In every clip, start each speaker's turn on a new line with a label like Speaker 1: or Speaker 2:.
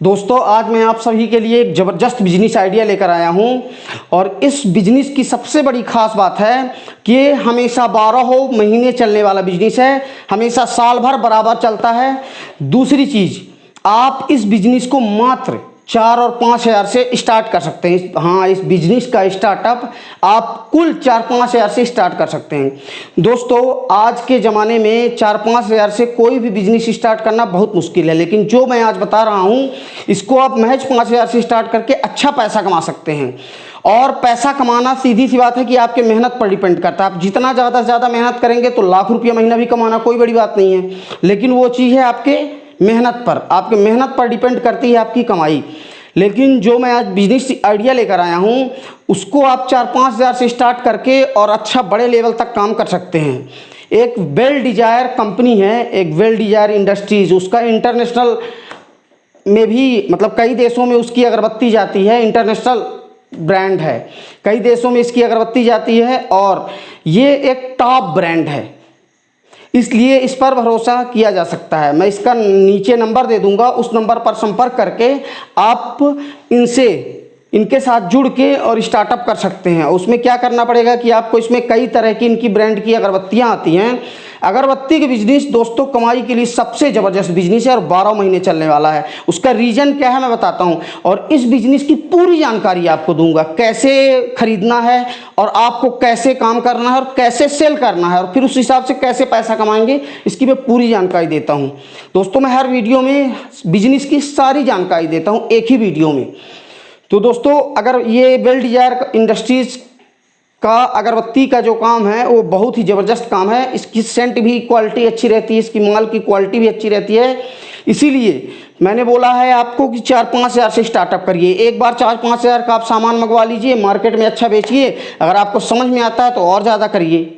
Speaker 1: दोस्तों आज मैं आप सभी के लिए एक ज़बरदस्त बिजनेस आइडिया लेकर आया हूं और इस बिजनेस की सबसे बड़ी खास बात है कि ये हमेशा 12 महीने चलने वाला बिजनेस है, हमेशा साल भर बराबर चलता है। दूसरी चीज़, आप इस बिजनेस को मात्र 4 और 5 हज़ार से स्टार्ट कर सकते हैं। हाँ, इस बिजनेस का स्टार्टअप आप कुल 4-5 हज़ार से स्टार्ट कर सकते हैं। दोस्तों आज के ज़माने में 4-5 हज़ार से कोई भी बिजनेस स्टार्ट करना बहुत मुश्किल है, लेकिन जो मैं आज बता रहा हूँ इसको आप महज 5 हज़ार से स्टार्ट करके अच्छा पैसा कमा सकते हैं। और पैसा कमाना सीधी सी बात है कि आपके मेहनत पर डिपेंड करता है। आप जितना ज़्यादा से ज़्यादा मेहनत करेंगे तो लाख रुपया महीना भी कमाना कोई बड़ी बात नहीं है, लेकिन वो चीज़ है आपके मेहनत पर, आपके मेहनत पर डिपेंड करती है आपकी कमाई। लेकिन जो मैं आज बिजनेस आइडिया लेकर आया हूँ उसको आप 4-5 हज़ार से स्टार्ट करके और अच्छा बड़े लेवल तक काम कर सकते हैं। एक वेल डिजायर कंपनी है, एक वेल डिजायर इंडस्ट्रीज, उसका इंटरनेशनल में भी मतलब कई देशों में उसकी अगरबत्ती जाती है, इंटरनेशनल ब्रांड है, कई देशों में इसकी अगरबत्ती जाती है और ये एक टॉप ब्रांड है, इसलिए इस पर भरोसा किया जा सकता है। मैं इसका नीचे नंबर दे दूंगा, उस नंबर पर संपर्क करके आप इनके साथ जुड़ के और स्टार्टअप कर सकते हैं। उसमें क्या करना पड़ेगा कि आपको इसमें कई तरह की इनकी ब्रांड की अगरबत्तियां आती हैं। अगरबत्ती के बिजनेस दोस्तों कमाई के लिए सबसे ज़बरदस्त बिजनेस है और 12 महीने चलने वाला है। उसका रीज़न क्या है मैं बताता हूँ और इस बिजनेस की पूरी जानकारी आपको दूंगा, कैसे खरीदना है और आपको कैसे काम करना है और कैसे सेल करना है और फिर उस हिसाब से कैसे पैसा कमाएंगे, इसकी मैं पूरी जानकारी देता हूँ। दोस्तों मैं हर वीडियो में बिजनेस की सारी जानकारी देता हूँ एक ही वीडियो में। तो दोस्तों अगर ये वेल डिजायर इंडस्ट्रीज का अगरबत्ती का जो काम है वो बहुत ही ज़बरदस्त काम है। इसकी सेंट भी क्वालिटी अच्छी रहती है, इसकी माल की क्वालिटी भी अच्छी रहती है, इसीलिए मैंने बोला है आपको कि 4-5 हज़ार से स्टार्टअप करिए। एक बार 4-5 हज़ार का आप सामान मंगवा लीजिए, मार्केट में अच्छा बेचिए, अगर आपको समझ में आता है तो और ज़्यादा करिए।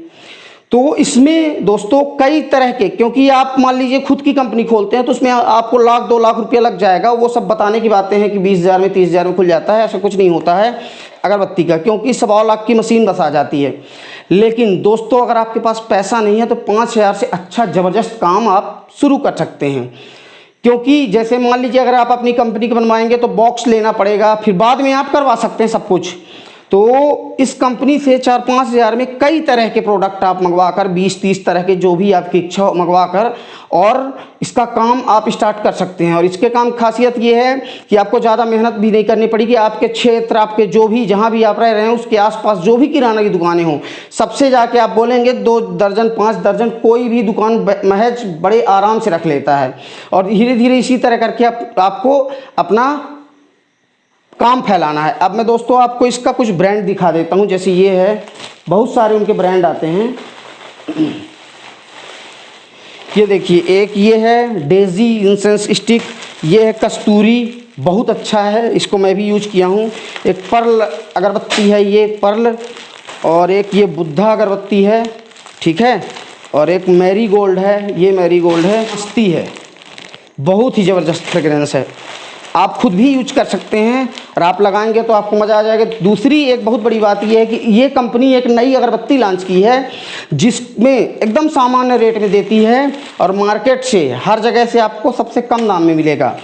Speaker 1: तो इसमें दोस्तों कई तरह के, क्योंकि आप मान लीजिए खुद की कंपनी खोलते हैं तो उसमें आपको 1-2 लाख रुपया लग जाएगा। वो सब बताने की बातें हैं कि 20 हज़ार में 30 हज़ार में खुल जाता है, ऐसा कुछ नहीं होता है अगरबत्ती का, क्योंकि 1.25 लाख की मशीन बस आ जाती है। लेकिन दोस्तों अगर आपके पास पैसा नहीं है तो 5 हज़ार से अच्छा ज़बरदस्त काम आप शुरू कर सकते हैं। क्योंकि जैसे मान लीजिए अगर आप अपनी कंपनी की बनवाएंगे तो बॉक्स लेना पड़ेगा, फिर बाद में आप करवा सकते हैं सब कुछ। तो इस कंपनी से 4-5 हज़ार में कई तरह के प्रोडक्ट आप मंगवाकर 20-30 तरह के जो भी आपकी इच्छा हो मंगवाकर और इसका काम आप स्टार्ट कर सकते हैं। और इसके काम खासियत ये है कि आपको ज़्यादा मेहनत भी नहीं करनी पड़ेगी। आपके क्षेत्र, आपके जो भी जहाँ भी आप रह रहे हैं उसके आसपास जो भी किराना की दुकानें हों, सबसे जाके आप बोलेंगे 2 दर्जन 5 दर्जन कोई भी दुकान महज बड़े आराम से रख लेता है। और धीरे धीरे इसी तरह करके आपको अपना काम फैलाना है। अब मैं दोस्तों आपको इसका कुछ ब्रांड दिखा देता हूं। जैसे ये है, बहुत सारे उनके ब्रांड आते हैं। ये देखिए, एक ये है डेजी इंसेंस स्टिक, ये है कस्तूरी, बहुत अच्छा है, इसको मैं भी यूज किया हूँ। एक पर्ल अगरबत्ती है, ये पर्ल, और एक ये बुद्धा अगरबत्ती है, ठीक है, और एक मैरी गोल्ड है, ये मैरी गोल्ड है, मस्ती है, बहुत ही ज़बरदस्त फ्रेगरेंस है। आप खुद भी यूज कर सकते हैं और आप लगाएंगे तो आपको मज़ा आ जाएगा। दूसरी एक बहुत बड़ी बात यह है कि ये कंपनी एक नई अगरबत्ती लॉन्च की है जिसमें एकदम सामान्य रेट में देती है और मार्केट से हर जगह से आपको सबसे कम दाम में मिलेगा।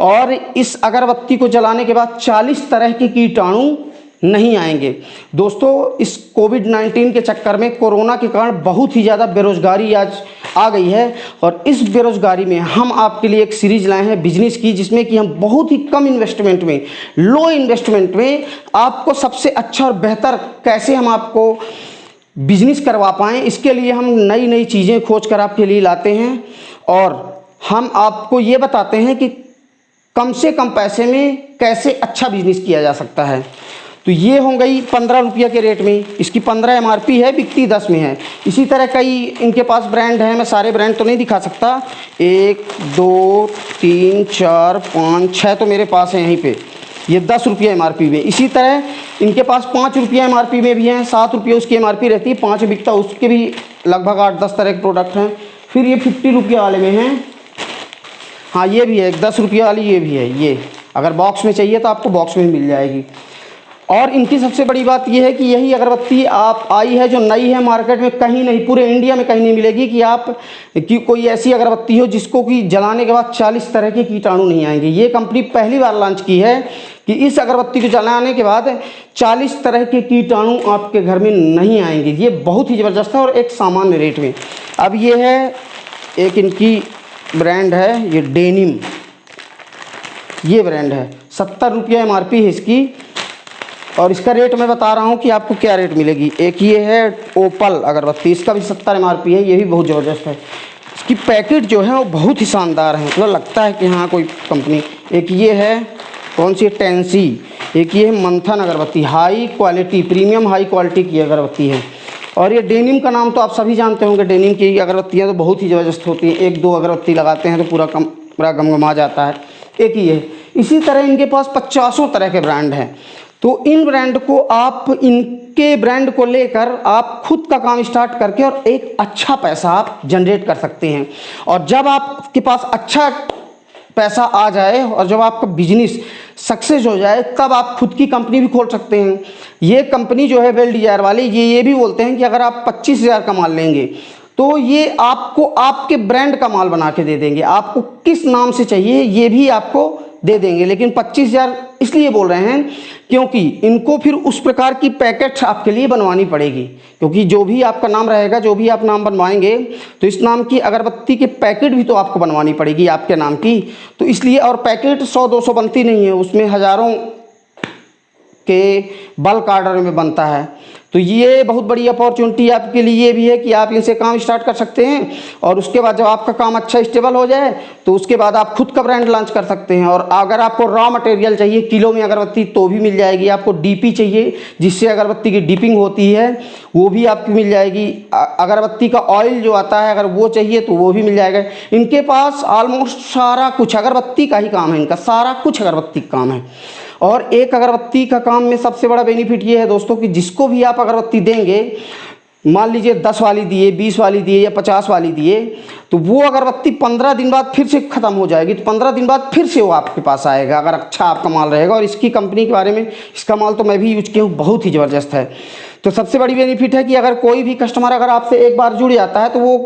Speaker 1: और इस अगरबत्ती को जलाने के बाद 40 तरह के कीटाणु नहीं आएंगे। दोस्तों इस कोविड-19 के चक्कर में, कोरोना के कारण बहुत ही ज़्यादा बेरोजगारी आज आ गई है और इस बेरोजगारी में हम आपके लिए एक सीरीज लाए हैं बिजनेस की, जिसमें कि हम बहुत ही कम इन्वेस्टमेंट में, लो इन्वेस्टमेंट में आपको सबसे अच्छा और बेहतर कैसे हम आपको बिजनेस करवा पाएँ, इसके लिए हम नई नई चीज़ें खोज कर आपके लिए लाते हैं और हम आपको ये बताते हैं कि कम से कम पैसे में कैसे अच्छा बिजनेस किया जा सकता है। तो ये हो गई 15 रुपये के रेट में, इसकी 15 MRP है, बिकती 10 में है। इसी तरह कई इनके पास ब्रांड हैं, मैं सारे ब्रांड तो नहीं दिखा सकता, 1 2 3 4 5 6 तो मेरे पास है यहीं पे, ये 10 रुपये MRP में। इसी तरह इनके पास 5 रुपये MRP में भी हैं, 7 रुपये उसकी MRP रहती है, 5 बिकता, उसके भी लगभग 8-10 तरह के प्रोडक्ट हैं। फिर ये 50 रुपये वाले में हैं, हाँ ये भी है, 10 रुपये वाली ये भी है। ये अगर बॉक्स में चाहिए तो आपको बॉक्स में मिल जाएगी। और इनकी सबसे बड़ी बात यह है कि यही अगरबत्ती आप आई है जो नई है मार्केट में, कहीं नहीं, पूरे इंडिया में कहीं नहीं मिलेगी कि आप कि कोई ऐसी अगरबत्ती हो जिसको कि जलाने के बाद 40 तरह के कीटाणु नहीं आएंगे। ये कंपनी पहली बार लॉन्च की है कि इस अगरबत्ती को जलाने के बाद 40 तरह के कीटाणु आपके घर में नहीं आएंगे। ये बहुत ही ज़बरदस्त है और एक सामान्य रेट में। अब ये है एक इनकी ब्रांड है, ये डेनिम, ये ब्रांड है, 70 रुपये MRP है इसकी। और इसका रेट मैं बता रहा हूँ कि आपको क्या रेट मिलेगी। एक ये है ओपल अगरबत्ती, इसका भी 70 MRP है, ये भी बहुत ज़बरदस्त है। इसकी पैकेट जो है वो बहुत ही शानदार है, मतलब लगता है कि हाँ कोई कंपनी। एक ये है कौन सी, टेंसी। एक ये है मंथन अगरबत्ती, high quality, premium high quality की अगरबत्ती है। और ये डेनिम का नाम तो आप सभी जानते होंगे, डेनिम की अगरबत्तियाँ तो बहुत ही ज़बरदस्त होती हैं, 1-2 अगरबत्ती लगाते हैं तो पूरा गमगमा जाता है। एक ही है। इसी तरह इनके पास 50 तरह के ब्रांड हैं। तो इन ब्रांड को आप, इनके ब्रांड को लेकर आप खुद का काम स्टार्ट करके और एक अच्छा पैसा आप जनरेट कर सकते हैं। और जब आपके पास अच्छा पैसा आ जाए और जब आपका बिजनेस सक्सेस हो जाए तब आप खुद की कंपनी भी खोल सकते हैं। ये कंपनी जो है वेल डिजायर वाली, ये भी बोलते हैं कि अगर आप 25,000 का माल लेंगे तो ये आपको आपके ब्रांड का माल बना के दे देंगे। आपको किस नाम से चाहिए ये भी आपको दे देंगे, लेकिन 25,000 इसलिए बोल रहे हैं क्योंकि इनको फिर उस प्रकार की पैकेट आपके लिए बनवानी पड़ेगी, क्योंकि जो भी आपका नाम रहेगा, जो भी आप नाम बनवाएंगे तो इस नाम की अगरबत्ती की पैकेट भी तो आपको बनवानी पड़ेगी आपके नाम की। तो इसलिए, और पैकेट 100-200 बनती नहीं है, उसमें हज़ारों के बल्क ऑर्डर में बनता है। तो ये बहुत बड़ी अपॉर्चुनिटी आपके लिए भी है कि आप इनसे काम स्टार्ट कर सकते हैं। और उसके बाद जब आपका काम अच्छा स्टेबल हो जाए तो उसके बाद आप खुद का ब्रांड लॉन्च कर सकते हैं। और अगर आपको रॉ मटेरियल चाहिए किलो में अगरबत्ती तो भी मिल जाएगी। आपको डीपी चाहिए जिससे अगरबत्ती की डिपिंग होती है वो भी आपकी मिल जाएगी। अगरबत्ती का ऑयल जो आता है अगर वो चाहिए तो वो भी मिल जाएगा। इनके पास ऑलमोस्ट सारा कुछ अगरबत्ती का ही काम है, इनका सारा कुछ अगरबत्ती का काम है। और एक अगरबत्ती का काम में सबसे बड़ा बेनिफिट ये है दोस्तों कि जिसको भी आप अगरबत्ती देंगे, मान लीजिए 10 वाली दिए, 20 वाली दिए या 50 वाली दिए, तो वो अगरबत्ती 15 दिन बाद फिर से ख़त्म हो जाएगी। तो 15 दिन बाद फिर से वो आपके पास आएगा अगर अच्छा आपका माल रहेगा। और इसकी कंपनी के बारे में, इसका माल तो मैं भी यूज किया हूँ, बहुत ही ज़बरदस्त है। तो सबसे बड़ी बेनिफिट है कि अगर कोई भी कस्टमर अगर आपसे एक बार जुड़ जाता है तो वो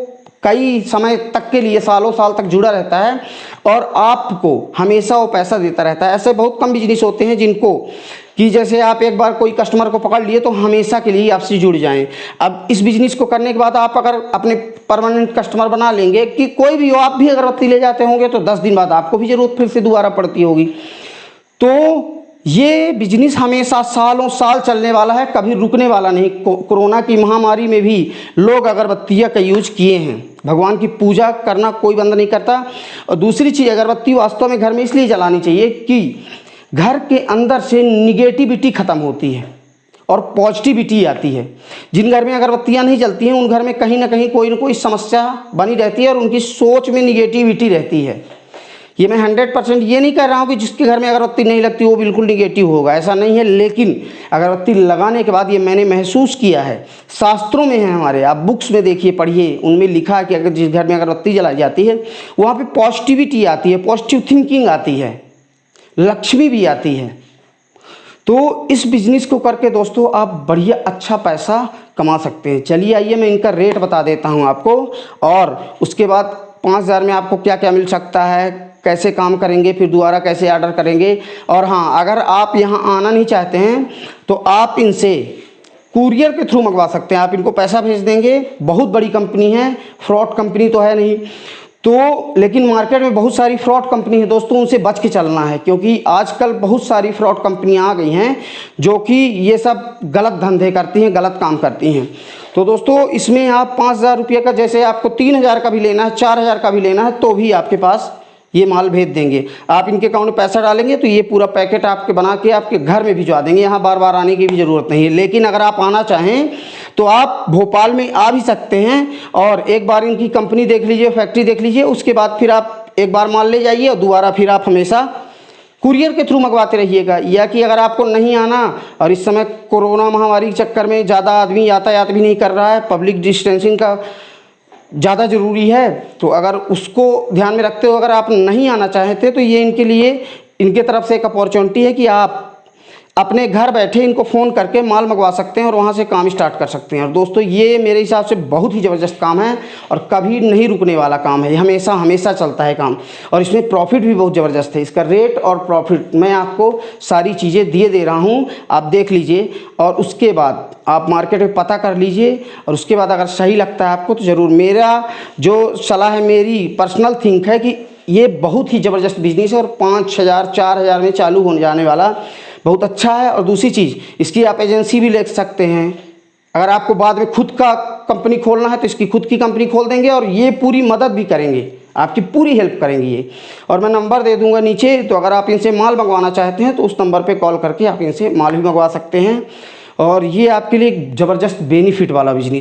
Speaker 1: कई समय तक के लिए, सालों साल तक जुड़ा रहता है और आपको हमेशा वो पैसा देता रहता है। ऐसे बहुत कम बिजनेस होते हैं जिनको कि जैसे आप एक बार कोई कस्टमर को पकड़ लिए तो हमेशा के लिए आपसे जुड़ जाएं। अब इस बिजनेस को करने के बाद आप अगर अपने परमानेंट कस्टमर बना लेंगे कि कोई भी हो, आप भी अगरबत्ती ले जाते होंगे तो 10 दिन बाद आपको भी ज़रूरत फिर से दोबारा पड़ती होगी। तो ये बिजनेस हमेशा सालों साल चलने वाला है, कभी रुकने वाला नहीं। कोरोना की महामारी में भी लोग अगरबत्तियाँ का यूज किए हैं। भगवान की पूजा करना कोई बंद नहीं करता। और दूसरी चीज़, अगरबत्ती वास्तव में घर में इसलिए जलानी चाहिए कि घर के अंदर से निगेटिविटी ख़त्म होती है और पॉजिटिविटी आती है। जिन घर में अगरबत्तियाँ नहीं जलती हैं उन घर में कहीं ना कहीं कोई ना कोई समस्या बनी रहती है और उनकी सोच में निगेटिविटी रहती है। ये मैं 100% ये नहीं कह रहा हूँ कि जिसके घर में अगरबत्ती नहीं लगती वो बिल्कुल निगेटिव होगा, ऐसा नहीं है। लेकिन अगरबत्ती लगाने के बाद ये मैंने महसूस किया है, शास्त्रों में है हमारे, आप बुक्स में देखिए, पढ़िए, उनमें लिखा है कि अगर जिस घर में अगरबत्ती जलाई जाती है वहाँ पे पॉजिटिविटी आती है, पॉजिटिव थिंकिंग आती है, लक्ष्मी भी आती है। तो इस बिज़नेस को करके दोस्तों आप बढ़िया अच्छा पैसा कमा सकते हैं। चलिए आइए मैं इनका रेट बता देता हूँ आपको और उसके बाद 5,000 में आपको क्या क्या मिल सकता है, कैसे काम करेंगे, फिर दोबारा कैसे ऑर्डर करेंगे। और हाँ, अगर आप यहाँ आना नहीं चाहते हैं तो आप इनसे कुरियर के थ्रू मंगवा सकते हैं। आप इनको पैसा भेज देंगे, बहुत बड़ी कंपनी है, फ्रॉड कंपनी तो है नहीं। तो लेकिन मार्केट में बहुत सारी फ्रॉड कंपनी है दोस्तों, उनसे बच के चलना है क्योंकि आजकल बहुत सारी फ्रॉड कंपनियां आ गई हैं जो कि ये सब गलत धंधे करती हैं, गलत काम करती हैं। तो दोस्तों इसमें आप 5,000 रुपये का, जैसे आपको 3,000 का भी लेना है, 4,000 का भी लेना है तो भी आपके पास ये माल भेज देंगे। आप इनके अकाउंट में पैसा डालेंगे तो ये पूरा पैकेट आपके बना के आपके घर में भिजवा देंगे। यहाँ बार बार आने की भी ज़रूरत नहीं है। लेकिन अगर आप आना चाहें तो आप भोपाल में आ भी सकते हैं और एक बार इनकी कंपनी देख लीजिए, फैक्ट्री देख लीजिए, उसके बाद फिर आप एक बार माल ले जाइए और दोबारा फिर आप हमेशा कुरियर के थ्रू मंगवाते रहिएगा। या कि अगर आपको नहीं आना और इस समय कोरोना महामारी के चक्कर में ज़्यादा आदमी यातायात भी नहीं कर रहा है, पब्लिक डिस्टेंसिंग का ज़्यादा ज़रूरी है, तो अगर उसको ध्यान में रखते हुए अगर आप नहीं आना चाहते तो ये इनके लिए, इनके तरफ से एक अपॉर्चुनिटी है कि आप अपने घर बैठे इनको फ़ोन करके माल मंगवा सकते हैं और वहाँ से काम स्टार्ट कर सकते हैं। और दोस्तों ये मेरे हिसाब से बहुत ही ज़बरदस्त काम है और कभी नहीं रुकने वाला काम है, ये हमेशा हमेशा चलता है काम। और इसमें प्रॉफिट भी बहुत ज़बरदस्त है। इसका रेट और प्रॉफिट मैं आपको सारी चीज़ें दिए दे रहा हूँ, आप देख लीजिए और उसके बाद आप मार्केट में पता कर लीजिए। और उसके बाद अगर सही लगता है आपको तो ज़रूर, मेरा जो सलाह है, मेरी पर्सनल थिंक है कि ये बहुत ही ज़बरदस्त बिजनेस है और 5,000 4,000 में चालू होने जाने वाला बहुत अच्छा है। और दूसरी चीज़, इसकी आप एजेंसी भी ले सकते हैं। अगर आपको बाद में खुद का कंपनी खोलना है तो इसकी खुद की कंपनी खोल देंगे और ये पूरी मदद भी करेंगे, आपकी पूरी हेल्प करेंगी ये। और मैं नंबर दे दूंगा नीचे, तो अगर आप इनसे माल मंगवाना चाहते हैं तो उस नंबर पे कॉल करके आप इनसे माल भी मंगवा सकते हैं। और ये आपके लिए एक ज़बरदस्त बेनिफिट वाला बिजनेस